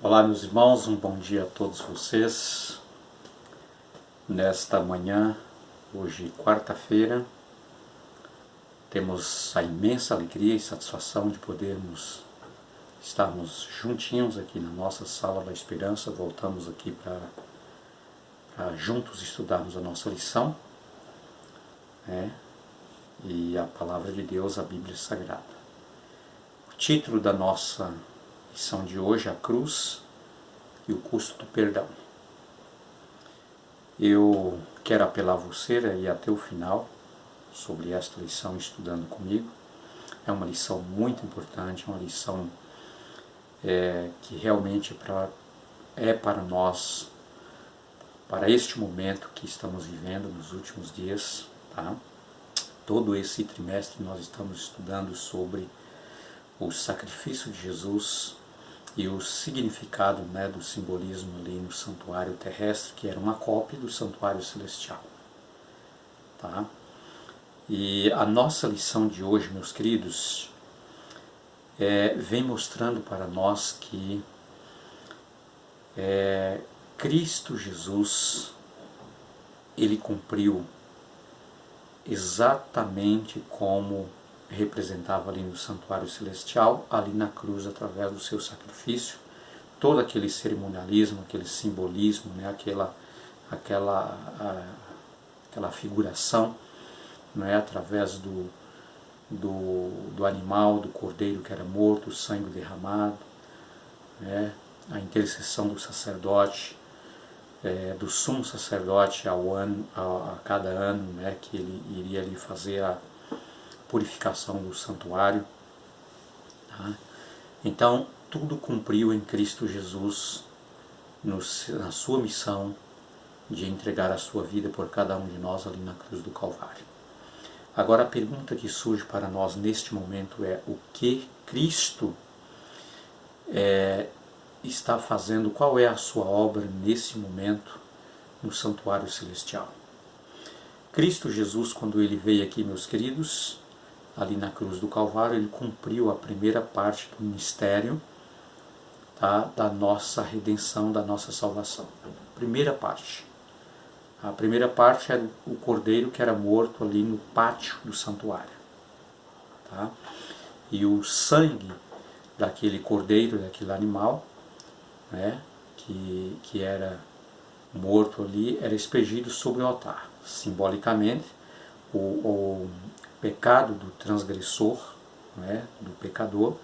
Olá, meus irmãos, um bom dia a todos vocês. Nesta manhã, hoje quarta-feira, temos a imensa alegria e satisfação de podermos estarmos juntinhos aqui na nossa Sala da Esperança. Voltamos aqui para juntos estudarmos a nossa lição, e a Palavra de Deus, a Bíblia Sagrada. O título da nossa lição de hoje é a cruz e o custo do perdão. Eu quero apelar a você a ir até o final sobre esta lição estudando comigo. É uma lição muito importante, uma lição que realmente é para nós, para este momento que estamos vivendo nos últimos dias, tá? Todo esse trimestre nós estamos estudando sobre o sacrifício de Jesus e o significado, do simbolismo ali no santuário terrestre, que era uma cópia do santuário celestial. Tá? E a nossa lição de hoje, meus queridos, vem mostrando para nós que Cristo Jesus, ele cumpriu exatamente como representava ali no santuário celestial, ali na cruz, através do seu sacrifício, todo aquele cerimonialismo, aquele simbolismo, aquela figuração, através do animal, do cordeiro que era morto, o sangue derramado, a intercessão do sacerdote, do sumo sacerdote a cada ano, que ele iria ali fazer a purificação do santuário. Tá? Então, tudo cumpriu em Cristo Jesus na sua missão de entregar a sua vida por cada um de nós ali na cruz do Calvário. Agora, a pergunta que surge para nós neste momento é: o que Cristo está fazendo? Qual é a sua obra nesse momento no santuário celestial? Cristo Jesus, quando ele veio aqui, meus queridos, ali na cruz do Calvário, ele cumpriu a primeira parte do ministério, tá, da nossa redenção, da nossa salvação. Primeira parte. A primeira parte era o cordeiro que era morto ali no pátio do santuário. Tá? E o sangue daquele cordeiro, daquele animal, que era morto ali, era expelido sobre o altar. Simbolicamente, o pecado do transgressor, do pecador,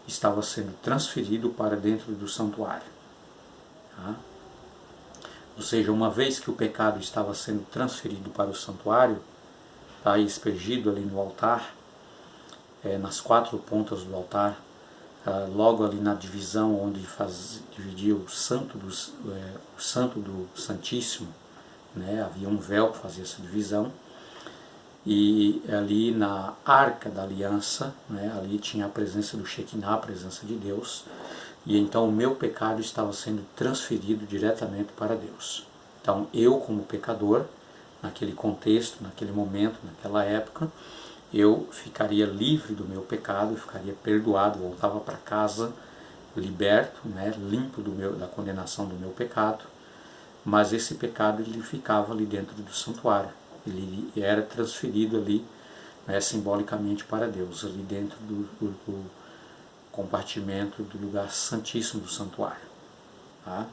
estava sendo transferido para dentro do santuário. Tá? Ou seja, uma vez que o pecado estava sendo transferido para o santuário, tá, e aspergido ali no altar, nas quatro pontas do altar, logo ali na divisão onde dividia o santo do Santíssimo, havia um véu que fazia essa divisão. E ali na Arca da Aliança, ali tinha a presença do Shekinah, a presença de Deus, e então o meu pecado estava sendo transferido diretamente para Deus. Então eu, como pecador, naquele contexto, naquele momento, naquela época, eu ficaria livre do meu pecado, ficaria perdoado, voltava para casa liberto, limpo da condenação do meu pecado, mas esse pecado ele ficava ali dentro do santuário. Ele era transferido ali, simbolicamente para Deus, ali dentro do compartimento do lugar santíssimo do santuário. Tá?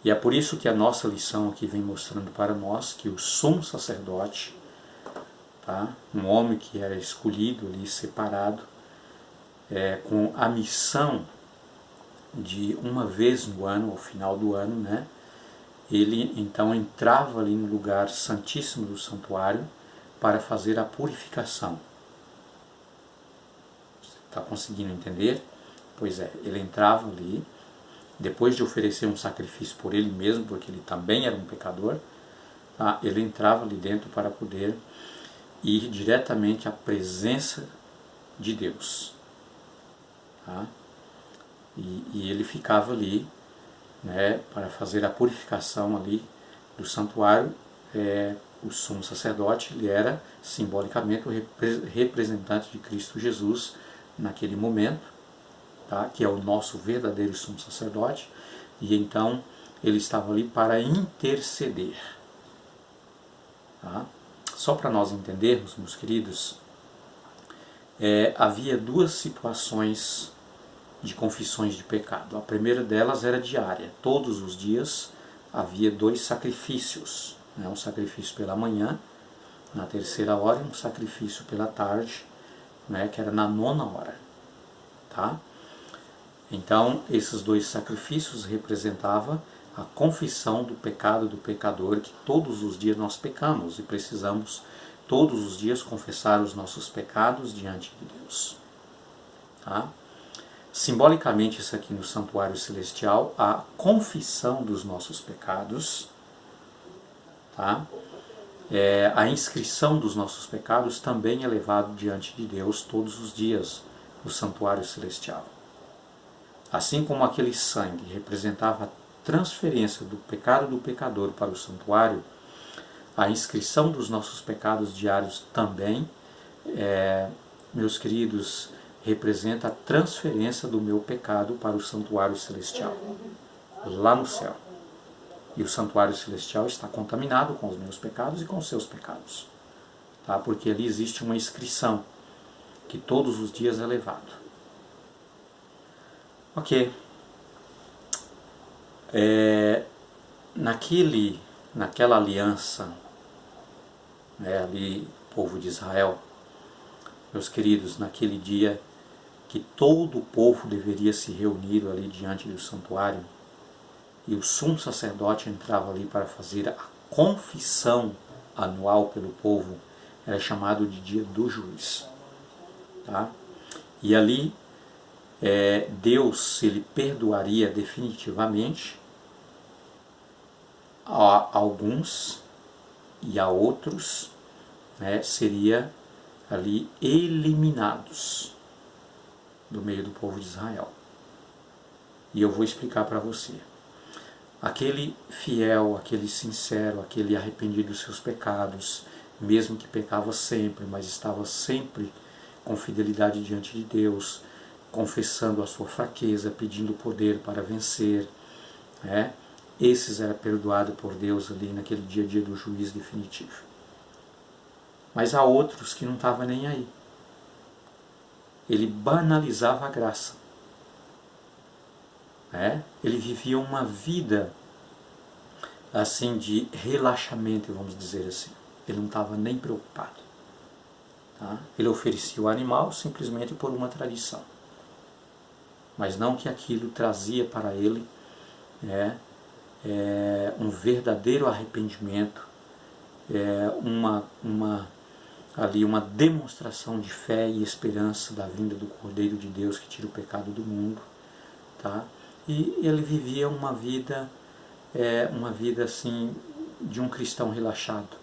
E é por isso que a nossa lição aqui vem mostrando para nós que o sumo sacerdote, tá, um homem que era escolhido ali, separado, com a missão de uma vez no ano, ao final do ano, ele então entrava ali no lugar santíssimo do santuário para fazer a purificação. Você está conseguindo entender? Pois é, ele entrava ali, depois de oferecer um sacrifício por ele mesmo, porque ele também era um pecador, tá? Ele entrava ali dentro para poder ir diretamente à presença de Deus. Tá? E ele ficava ali, para fazer a purificação ali do santuário. O sumo sacerdote, ele era simbolicamente o representante de Cristo Jesus naquele momento, tá? Que é o nosso verdadeiro sumo sacerdote, e então ele estava ali para interceder. Tá? Só para nós entendermos, meus queridos, havia duas situações de confissões de pecado. A primeira delas era diária. Todos os dias havia 2 sacrifícios. Né? Um sacrifício pela manhã, na terceira hora, e um sacrifício pela tarde, né? Que era na 9ª hora. Tá? Então, esses 2 sacrifícios representavam a confissão do pecado do pecador, que todos os dias nós pecamos e precisamos todos os dias confessar os nossos pecados diante de Deus. Tá? Simbolicamente, isso aqui no santuário celestial, a confissão dos nossos pecados, tá? A inscrição dos nossos pecados também é levado diante de Deus todos os dias no santuário celestial. Assim como aquele sangue representava a transferência do pecado do pecador para o santuário, a inscrição dos nossos pecados diários também, meus queridos, representa a transferência do meu pecado para o santuário celestial, lá no céu. E o santuário celestial está contaminado com os meus pecados e com os seus pecados, tá? Porque ali existe uma inscrição que todos os dias é levado. Ok. Naquela aliança, ali, povo de Israel, meus queridos, naquele dia que todo o povo deveria se reunir ali diante do santuário, e o sumo sacerdote entrava ali para fazer a confissão anual pelo povo, era chamado de dia do juiz. Tá? E ali Deus, ele perdoaria definitivamente a alguns, e a outros, seria ali eliminados do meio do povo de Israel. E eu vou explicar para você. Aquele fiel, aquele sincero, aquele arrependido dos seus pecados, mesmo que pecava sempre, mas estava sempre com fidelidade diante de Deus, confessando a sua fraqueza, pedindo poder para vencer, esses eram perdoados por Deus ali naquele dia do juízo definitivo. Mas há outros que não estavam nem aí. Ele banalizava a graça. Ele vivia uma vida assim de relaxamento, vamos dizer assim. Ele não estava nem preocupado. Tá? Ele oferecia o animal simplesmente por uma tradição. Mas não que aquilo trazia para ele um verdadeiro arrependimento, uma demonstração de fé e esperança da vinda do Cordeiro de Deus que tira o pecado do mundo. Tá? E ele vivia uma vida assim de um cristão relaxado.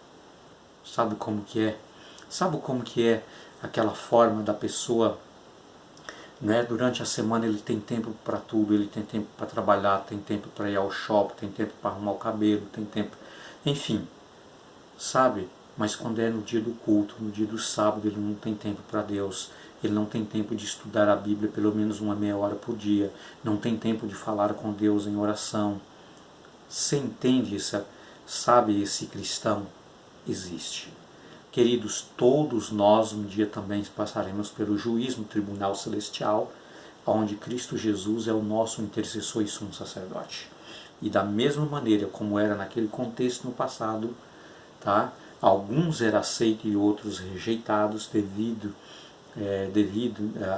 Sabe como que é? Sabe como que é aquela forma da pessoa, durante a semana ele tem tempo para tudo, ele tem tempo para trabalhar, tem tempo para ir ao shopping, tem tempo para arrumar o cabelo, tem tempo, enfim, sabe? Mas quando é no dia do culto, no dia do sábado, ele não tem tempo para Deus, ele não tem tempo de estudar a Bíblia pelo menos uma meia hora por dia, não tem tempo de falar com Deus em oração. Você entende sabe, esse cristão existe. Queridos, todos nós um dia também passaremos pelo juízo no tribunal celestial, onde Cristo Jesus é o nosso intercessor e sumo sacerdote. E da mesma maneira como era naquele contexto no passado, tá? Alguns eram aceitos e outros rejeitados devido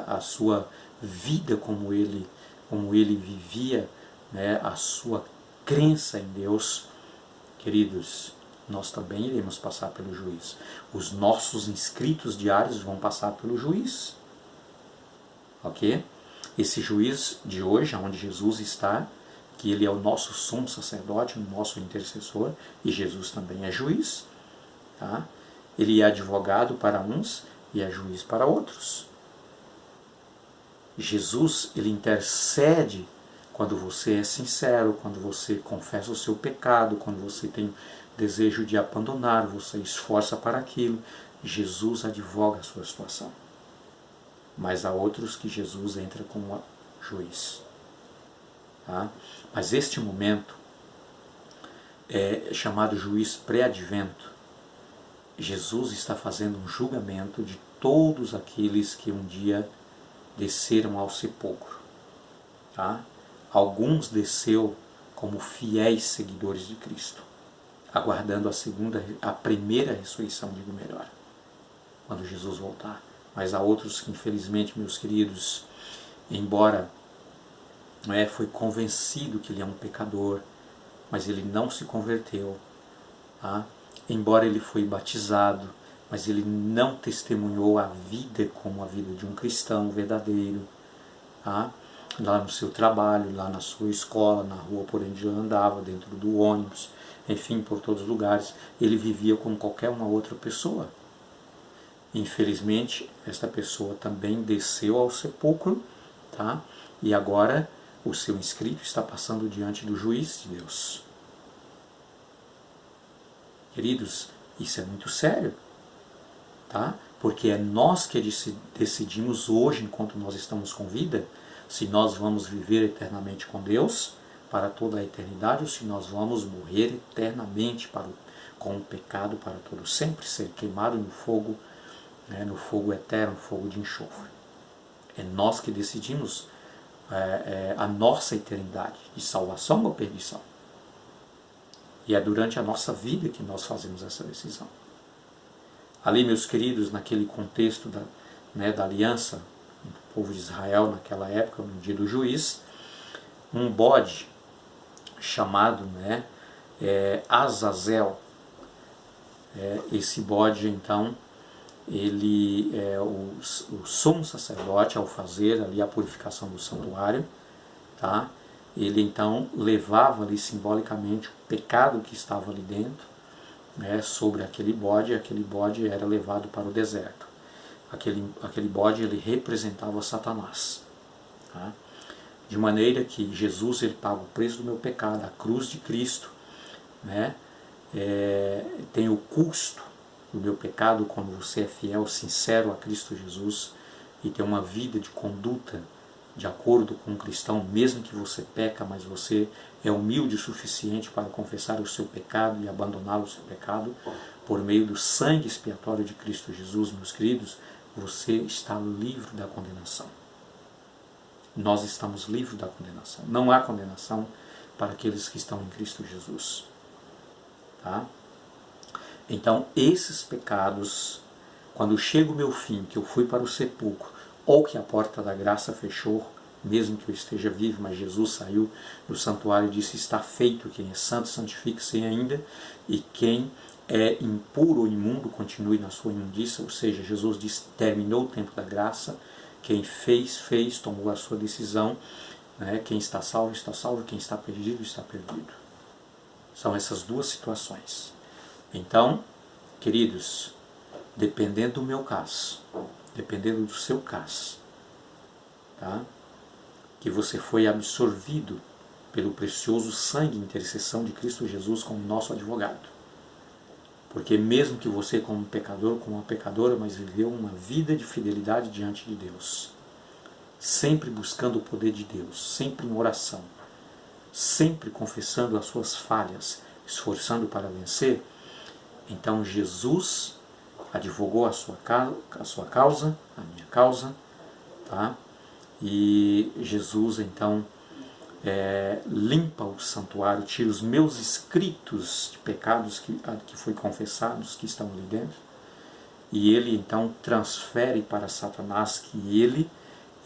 à sua vida, como ele vivia, a sua crença em Deus. Queridos, nós também iremos passar pelo juiz. Os nossos inscritos diários vão passar pelo juiz. Ok? Esse juiz de hoje, onde Jesus está, que ele é o nosso sumo sacerdote, o nosso intercessor, e Jesus também é juiz. Tá? Ele é advogado para uns e é juiz para outros. Jesus, ele intercede quando você é sincero, quando você confessa o seu pecado, quando você tem desejo de abandonar, você esforça para aquilo. Jesus advoga a sua situação. Mas há outros que Jesus entra como juiz. Tá? Mas este momento é chamado juiz pré-advento. Jesus está fazendo um julgamento de todos aqueles que um dia desceram ao sepulcro. Tá? Alguns desceu como fiéis seguidores de Cristo, aguardando a primeira ressurreição, digo melhor, quando Jesus voltar. Mas há outros que, infelizmente, meus queridos, embora foi convencido que ele é um pecador, mas ele não se converteu. Tá? Embora ele foi batizado, mas ele não testemunhou a vida como a vida de um cristão verdadeiro. Tá? Lá no seu trabalho, lá na sua escola, na rua por onde ele andava, dentro do ônibus, enfim, por todos os lugares, ele vivia como qualquer uma outra pessoa. Infelizmente, esta pessoa também desceu ao sepulcro, tá? E agora o seu inscrito está passando diante do juiz de Deus. Queridos, isso é muito sério, tá? Porque é nós que decidimos hoje, enquanto nós estamos com vida, se nós vamos viver eternamente com Deus para toda a eternidade ou se nós vamos morrer eternamente com o pecado para todo sempre, ser queimado no fogo eterno, fogo de enxofre. É nós que decidimos a nossa eternidade, de salvação ou perdição. E é durante a nossa vida que nós fazemos essa decisão. Ali, meus queridos, naquele contexto da aliança, o povo de Israel naquela época, no dia do juiz, um bode chamado Azazel. Esse bode, então, ele o sumo sacerdote, ao fazer ali a purificação do santuário, tá? Ele então levava ali simbolicamente o pecado que estava ali dentro, sobre aquele bode era levado para o deserto. Aquele bode ele representava Satanás. Tá? De maneira que Jesus ele paga o preço do meu pecado, a cruz de Cristo, tem o custo do meu pecado quando você é fiel, sincero a Cristo Jesus e tem uma vida de conduta de acordo com um cristão, mesmo que você peca, mas você é humilde o suficiente para confessar o seu pecado e abandonar o seu pecado, por meio do sangue expiatório de Cristo Jesus, meus queridos, você está livre da condenação. Nós estamos livres da condenação. Não há condenação para aqueles que estão em Cristo Jesus. Tá? Então, esses pecados, quando chega o meu fim, que eu fui para o sepulcro, ou que a porta da graça fechou, mesmo que eu esteja vivo, mas Jesus saiu do santuário e disse, está feito, quem é santo santifique-se ainda, e quem é impuro ou imundo continue na sua imundícia, ou seja, Jesus disse, terminou o tempo da graça, quem fez, tomou a sua decisão, quem está salvo, quem está perdido, está perdido. São essas duas situações. Então, queridos, dependendo do meu caso, dependendo do seu caso, tá? Que você foi absorvido pelo precioso sangue e intercessão de Cristo Jesus como nosso advogado. Porque mesmo que você como um pecador, como uma pecadora, mas viveu uma vida de fidelidade diante de Deus, sempre buscando o poder de Deus, sempre em oração, sempre confessando as suas falhas, esforçando para vencer, então Jesus advogou a sua causa, a minha causa, tá? E Jesus então limpa o santuário, tira os meus escritos de pecados que foi confessados, que estão ali dentro, e ele então transfere para Satanás que ele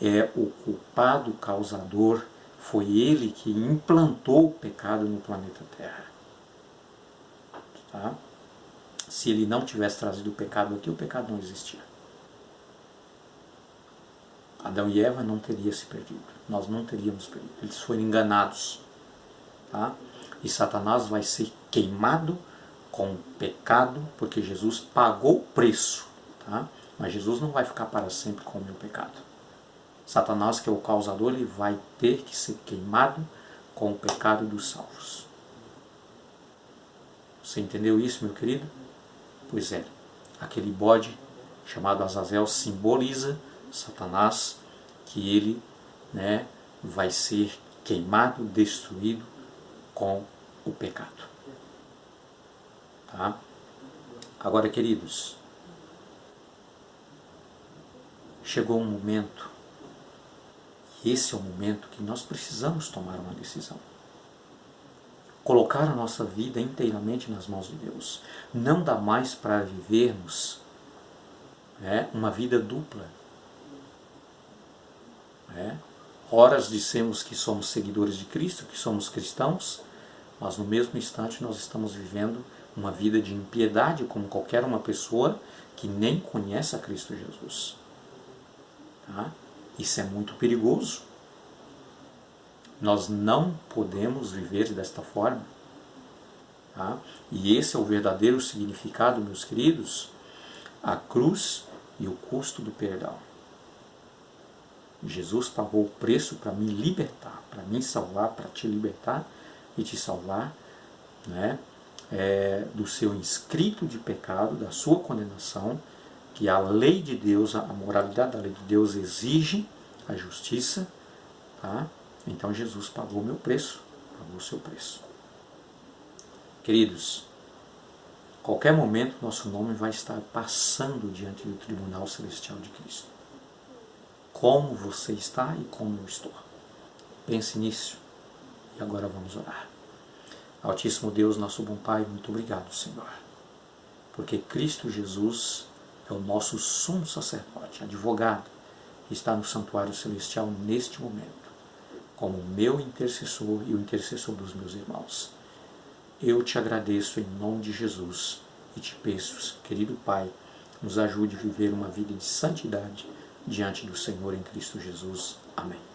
é o culpado causador, foi ele que implantou o pecado no planeta Terra. Tá? Se ele não tivesse trazido o pecado aqui, o pecado não existia. Adão e Eva não teriam se perdido. Nós não teríamos perdido. Eles foram enganados. Tá? E Satanás vai ser queimado com o pecado, porque Jesus pagou o preço. Tá? Mas Jesus não vai ficar para sempre com o meu pecado. Satanás, que é o causador, ele vai ter que ser queimado com o pecado dos salvos. Você entendeu isso, meu querido? Pois é, aquele bode chamado Azazel simboliza Satanás, que ele vai ser queimado, destruído com o pecado. Tá? Agora, queridos, chegou um momento, e esse é o momento que nós precisamos tomar uma decisão. Colocar a nossa vida inteiramente nas mãos de Deus. Não dá mais para vivermos uma vida dupla. Horas dissemos que somos seguidores de Cristo, que somos cristãos, mas no mesmo instante nós estamos vivendo uma vida de impiedade como qualquer uma pessoa que nem conhece a Cristo Jesus. Tá? Isso é muito perigoso. Nós não podemos viver desta forma. Tá? E esse é o verdadeiro significado, meus queridos, a cruz e o custo do perdão. Jesus pagou o preço para me libertar, para me salvar, para te libertar e te salvar, do seu inscrito de pecado, da sua condenação, que a lei de Deus, a moralidade da lei de Deus exige a justiça. Tá? Então Jesus pagou o meu preço, pagou o seu preço. Queridos, qualquer momento nosso nome vai estar passando diante do tribunal celestial de Cristo. Como você está e como eu estou. Pense nisso. E agora vamos orar. Altíssimo Deus, nosso bom Pai, muito obrigado, Senhor. Porque Cristo Jesus é o nosso sumo sacerdote, advogado, que está no santuário celestial neste momento, como o meu intercessor e o intercessor dos meus irmãos. Eu te agradeço em nome de Jesus e te peço, querido Pai, nos ajude a viver uma vida de santidade diante do Senhor em Cristo Jesus. Amém.